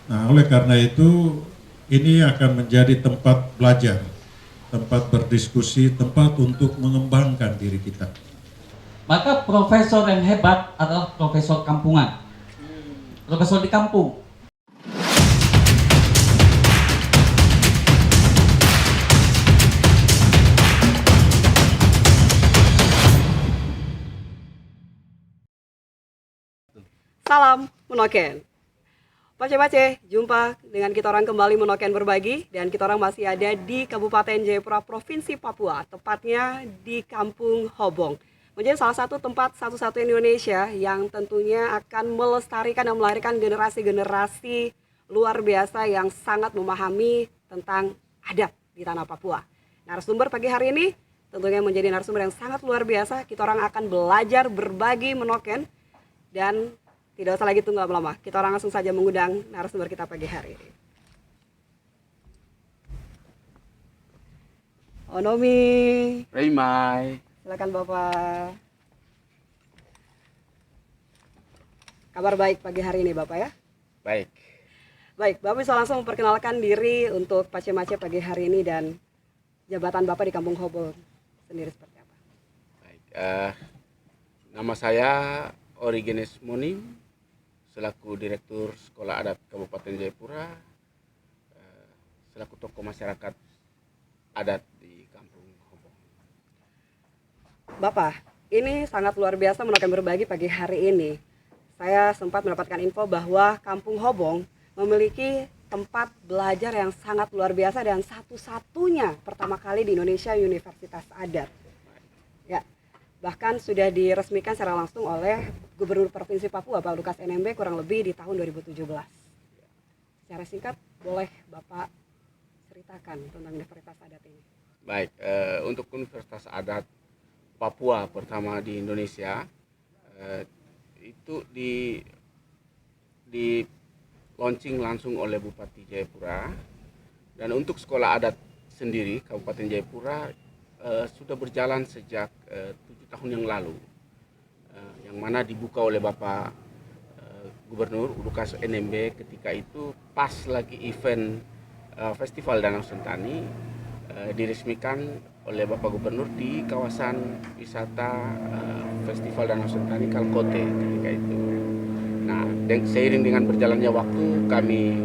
Nah, oleh karena itu ini akan menjadi tempat belajar, tempat berdiskusi, tempat untuk mengembangkan diri kita. Maka profesor yang hebat adalah profesor kampungan, profesor di kampung. Salam Menoken. Pace-pace, jumpa dengan kita orang kembali Menoken Berbagi, dan kita orang masih ada di Kabupaten Jayapura, Provinsi Papua, tepatnya di Kampung Hobong. Menjadi salah satu tempat satu-satu Indonesia yang tentunya akan melestarikan dan melahirkan generasi-generasi luar biasa yang sangat memahami tentang adat di tanah Papua. Narasumber pagi hari ini tentunya menjadi narasumber yang sangat luar biasa. Kita orang akan belajar berbagi Menoken, dan tidak usah lagi tunggu lama-lama. Kita orang langsung saja mengundang narasumber kita pagi hari ini. Onomi, Raymai, silakan Bapak. Kabar baik pagi hari ini Bapak ya? baik. Baik, Bapak bisa langsung memperkenalkan diri untuk Pace-Mace pagi hari ini dan jabatan Bapak di Kampung Hobong sendiri seperti apa? Baik. Nama saya Origenes Monim, selaku Direktur Sekolah Adat Kabupaten Jayapura, selaku tokoh masyarakat adat di Kampung Hobong. Bapak, ini sangat luar biasa Menoken Berbagi pagi hari ini. Saya sempat mendapatkan info bahwa Kampung Hobong memiliki tempat belajar yang sangat luar biasa dan satu-satunya pertama kali di Indonesia Universitas Adat. Ya, bahkan sudah diresmikan secara langsung oleh Gubernur Provinsi Papua Pak Lukas NMB kurang lebih di tahun 2017. Secara singkat boleh Bapak ceritakan tentang Universitas Adat ini? Baik, untuk Universitas Adat Papua pertama di Indonesia, itu di launching langsung oleh Bupati Jayapura. Dan untuk sekolah adat sendiri Kabupaten Jayapura sudah berjalan sejak 7 tahun yang lalu, yang mana dibuka oleh Bapak Gubernur Lukas NMB ketika itu pas lagi event Festival Danau Sentani, diresmikan oleh Bapak Gubernur di kawasan wisata Festival Danau Sentani Kalkote ketika itu. Nah, seiring dengan berjalannya waktu, kami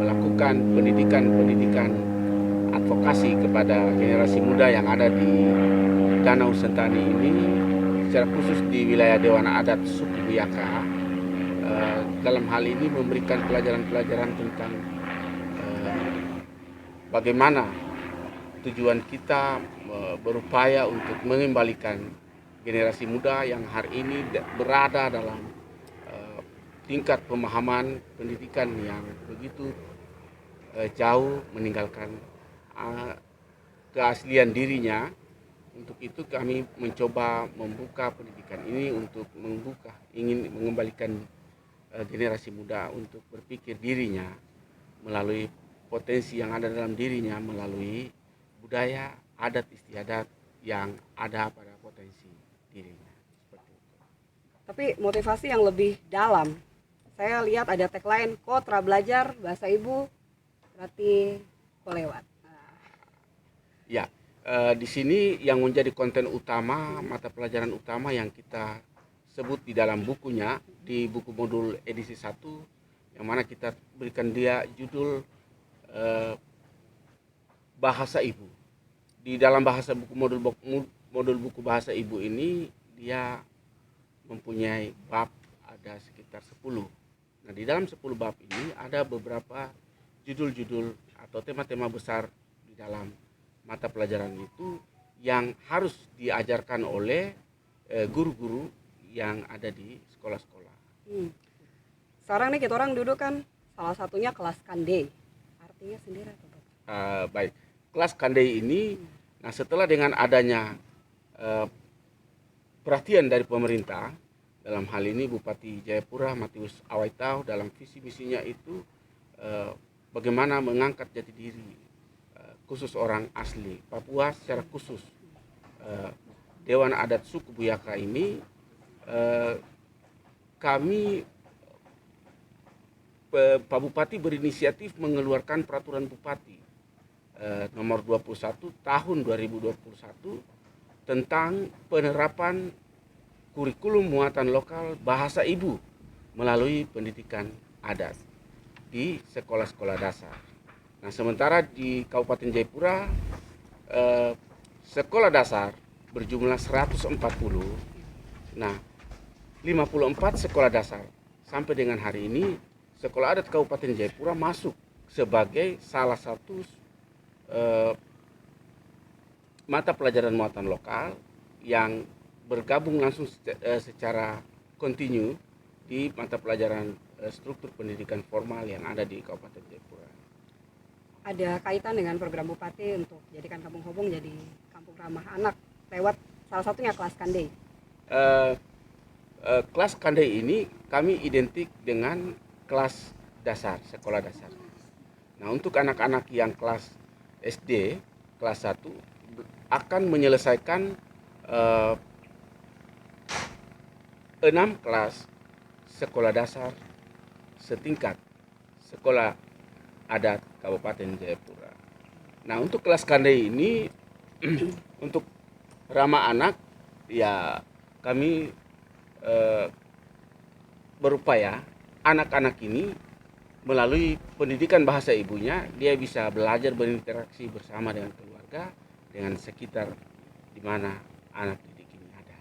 melakukan pendidikan advokasi kepada generasi muda yang ada di Danau Sentani ini, secara khusus di wilayah Dewan Adat Suku Buyaka. Dalam hal ini memberikan pelajaran-pelajaran tentang bagaimana tujuan kita berupaya untuk mengembalikan generasi muda yang hari ini berada dalam tingkat pemahaman pendidikan yang begitu jauh meninggalkan keaslian dirinya. Untuk itu kami mencoba membuka pendidikan ini untuk ingin mengembalikan generasi muda untuk berpikir dirinya melalui potensi yang ada dalam dirinya, melalui budaya, adat istiadat yang ada pada potensi dirinya. Seperti itu. Tapi motivasi yang lebih dalam, saya lihat ada tagline Kotra belajar bahasa ibu berarti kolewat. Ya, di sini yang menjadi konten utama, mata pelajaran utama yang kita sebut di dalam bukunya, di buku modul edisi 1, yang mana kita berikan dia judul Bahasa Ibu. Di dalam bahasa buku modul buku bahasa ibu ini, dia mempunyai bab ada sekitar 10. Nah, di dalam 10 bab ini ada beberapa judul-judul atau tema-tema besar di dalam mata pelajaran itu yang harus diajarkan oleh guru-guru yang ada di sekolah-sekolah. Sekarang nih kita orang duduk kan salah satunya kelas Kande. Artinya sendiri apa Bapak? Baik, kelas Kandai ini, nah setelah dengan adanya perhatian dari pemerintah, dalam hal ini Bupati Jayapura Matius Awaitau dalam visi misinya itu bagaimana mengangkat jati diri khusus orang asli Papua, secara khusus Dewan Adat Suku Buyaka ini, kami Pak Bupati berinisiatif mengeluarkan peraturan Bupati nomor 21 tahun 2021 tentang penerapan kurikulum muatan lokal bahasa ibu melalui pendidikan adat di sekolah-sekolah dasar. Nah, sementara di Kabupaten Jayapura sekolah dasar berjumlah 140. Nah, 54 sekolah dasar sampai dengan hari ini sekolah adat Kabupaten Jayapura masuk sebagai salah satu mata pelajaran muatan lokal yang bergabung langsung secara kontinu di mata pelajaran struktur pendidikan formal yang ada di Kabupaten Jayapura. Ada kaitan dengan program Bupati untuk jadikan Kampung Hobong jadi kampung ramah anak lewat salah satunya kelas Kandei. Kelas Kandei ini kami identik dengan kelas dasar, sekolah dasar. Nah, untuk anak-anak yang kelas SD, kelas 1 akan menyelesaikan 6 kelas sekolah dasar setingkat sekolah adat Kabupaten Jayapura. Nah, untuk kelas Kandei ini untuk ramah anak, ya kami berupaya anak-anak ini melalui pendidikan bahasa ibunya dia bisa belajar berinteraksi bersama dengan keluarga, dengan sekitar di mana anak didik ini ada.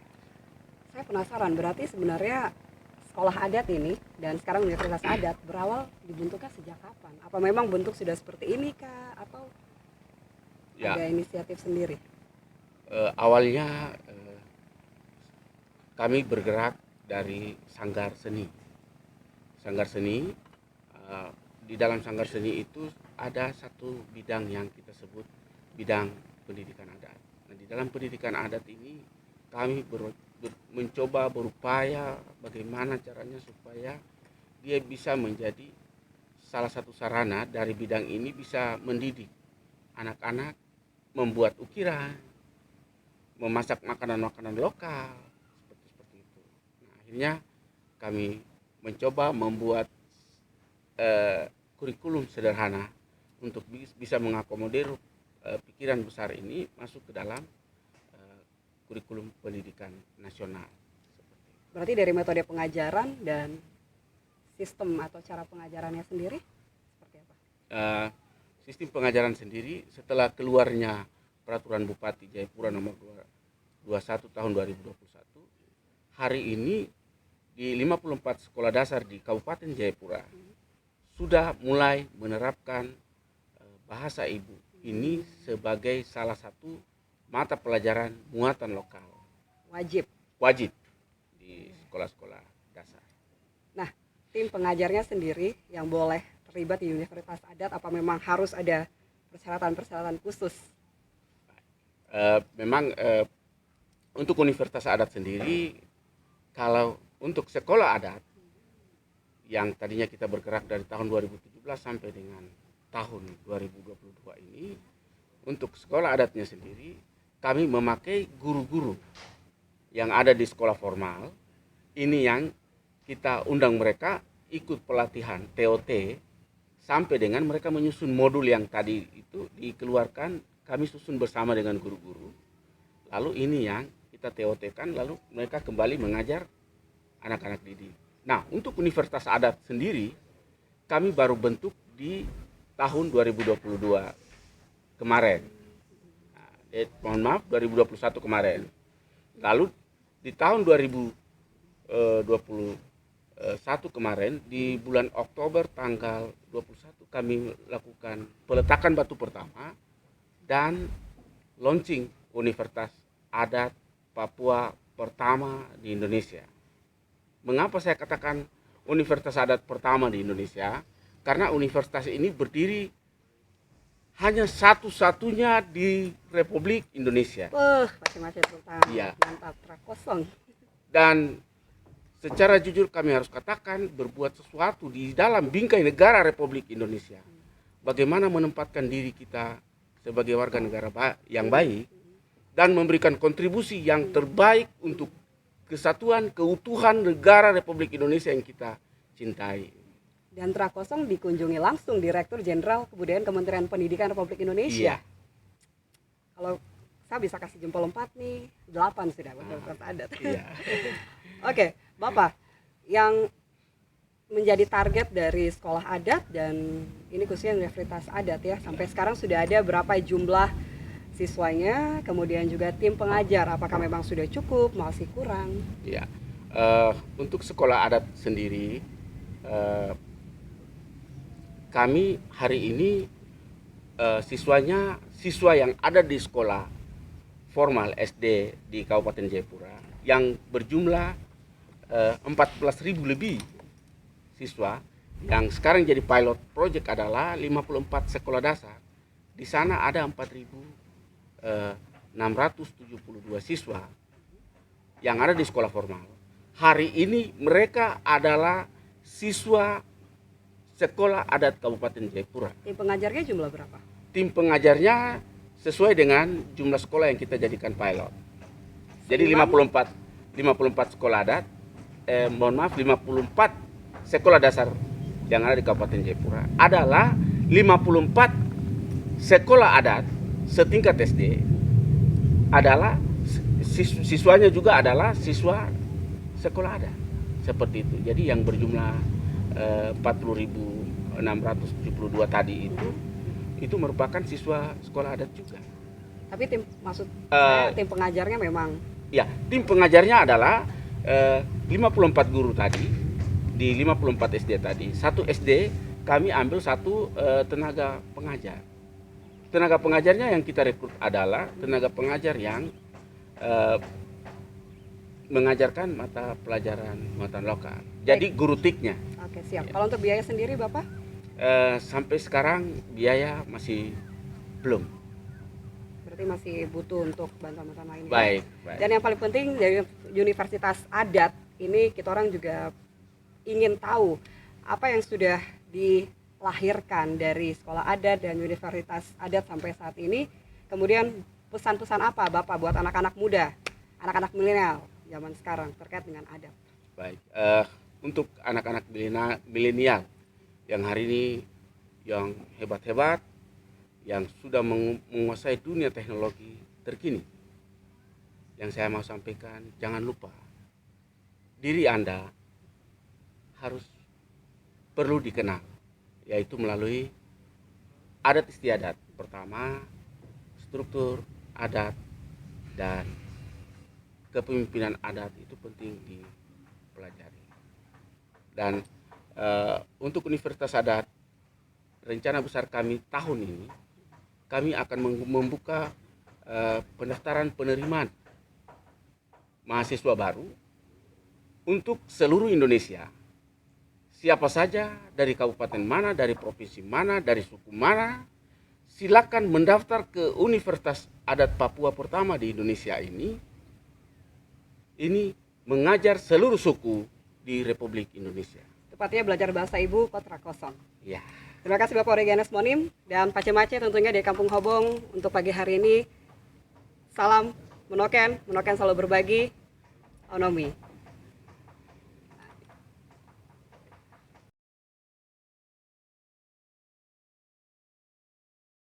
Saya penasaran, berarti sebenarnya sekolah adat ini dan sekarang Universitas Adat berawal dibentuknya sejak kapan? Apa memang bentuk sudah seperti ini kah atau Ya, ada inisiatif sendiri? awalnya kami bergerak dari Sanggar Seni. Sanggar Seni, di dalam Sanggar Seni itu ada satu bidang yang kita sebut bidang pendidikan adat. Nah, di dalam pendidikan adat ini kami mencoba berupaya bagaimana caranya supaya dia bisa menjadi salah satu sarana dari bidang ini bisa mendidik anak-anak membuat ukiran, memasak makanan-makanan lokal, seperti itu. Nah, akhirnya kami mencoba membuat kurikulum sederhana untuk bisa mengakomodir pikiran besar ini masuk ke dalam kurikulum pendidikan nasional. Berarti dari metode pengajaran dan sistem atau cara pengajarannya sendiri seperti apa? Sistem pengajaran sendiri setelah keluarnya peraturan Bupati Jayapura nomor 21 tahun 2021, hari ini di 54 sekolah dasar di Kabupaten Jayapura sudah mulai menerapkan bahasa ibu ini sebagai salah satu mata pelajaran muatan lokal. Wajib di sekolah-sekolah dasar. Nah, tim pengajarnya sendiri yang boleh terlibat di Universitas Adat apa memang harus ada persyaratan-persyaratan khusus? Memang untuk Universitas Adat sendiri, kalau untuk sekolah adat yang tadinya kita bergerak dari tahun 2017 sampai dengan tahun 2022 ini, untuk sekolah adatnya sendiri kami memakai guru-guru yang ada di sekolah formal ini yang kita undang mereka ikut pelatihan TOT sampai dengan mereka menyusun modul yang tadi itu dikeluarkan, kami susun bersama dengan guru-guru. Lalu ini yang kita TOT-kan, lalu mereka kembali mengajar anak-anak didik. Nah, untuk Universitas Adat sendiri kami baru bentuk di tahun 2022 kemarin. Mohon maaf, 2021 kemarin. Lalu di tahun 2021 kemarin di bulan Oktober tanggal 21 kami lakukan peletakan batu pertama dan launching Universitas Adat Papua pertama di Indonesia. Mengapa saya katakan Universitas Adat pertama di Indonesia? Karena universitas ini berdiri hanya satu-satunya di Republik Indonesia. Masing-masing tentang Iya. mantap prakosong. Dan secara jujur kami harus katakan berbuat sesuatu di dalam bingkai negara Republik Indonesia. Bagaimana menempatkan diri kita sebagai warga negara yang baik dan memberikan kontribusi yang terbaik untuk kesatuan, keutuhan negara Republik Indonesia yang kita cintai. Dan Trakosong dikunjungi langsung Direktur Jenderal Kebudayaan Kementerian Pendidikan Republik Indonesia. Iya. Kalau saya bisa kasih jempol 4 nih, 8 sudah Universitas Adat. Iya. Oke, Bapak, yang menjadi target dari sekolah adat dan ini khususnya Universitas Adat ya, sampai sekarang sudah ada berapa jumlah siswanya, kemudian juga tim pengajar, apakah memang sudah cukup, masih kurang? Ya, untuk sekolah adat sendiri, kami hari ini siswa yang ada di sekolah formal SD di Kabupaten Jayapura yang berjumlah 14.000 lebih siswa, yang sekarang jadi pilot project adalah 54 sekolah dasar. Di sana ada 4.672 siswa yang ada di sekolah formal. Hari ini mereka adalah siswa sekolah adat Kabupaten Jayapura. Tim pengajarnya jumlah berapa? Tim pengajarnya sesuai dengan jumlah sekolah yang kita jadikan pilot. Jadi 54 sekolah adat, 54 sekolah dasar yang ada di Kabupaten Jayapura adalah 54 sekolah adat setingkat SD, adalah siswanya juga adalah siswa sekolah adat. Seperti itu. Jadi yang berjumlah 40.672 tadi itu merupakan siswa sekolah adat juga. Tapi tim pengajarnya memang Ya, tim pengajarnya adalah 54 guru tadi di 54 SD tadi. Satu SD kami ambil satu tenaga pengajar. Tenaga pengajarnya yang kita rekrut adalah tenaga pengajar yang mengajarkan mata pelajaran muatan lokal. Jadi guru TIK-nya. Oke, siap. Ya. Kalau untuk biaya sendiri Bapak? Sampai sekarang biaya masih belum. Berarti masih butuh untuk bantuan-bantuan lain. Baik. Dan yang paling penting dari Universitas Adat ini kita orang juga ingin tahu apa yang sudah dilahirkan dari sekolah adat dan Universitas Adat sampai saat ini. Kemudian pesan-pesan apa Bapak buat anak-anak muda, anak-anak milenial zaman sekarang terkait dengan adat? Baik. Untuk anak-anak milenial yang hari ini yang hebat-hebat, yang sudah menguasai dunia teknologi terkini, yang saya mau sampaikan, jangan lupa diri Anda harus perlu dikenal, yaitu melalui adat istiadat. Pertama, struktur adat dan kepemimpinan adat itu penting dipelajari. Dan untuk Universitas Adat, rencana besar kami tahun ini, kami akan membuka pendaftaran penerimaan mahasiswa baru untuk seluruh Indonesia. Siapa saja dari kabupaten mana, dari provinsi mana, dari suku mana, silakan mendaftar ke Universitas Adat Papua pertama di Indonesia ini. Ini mengajar seluruh suku di Republik Indonesia. Tepatnya belajar bahasa ibu Kotra Kosong. Ya. Terima kasih Bapak Oreganes Monim dan Pace Mace tentunya dari Kampung Hobong untuk pagi hari ini. Salam Menoken, Menoken selalu berbagi. Onomi.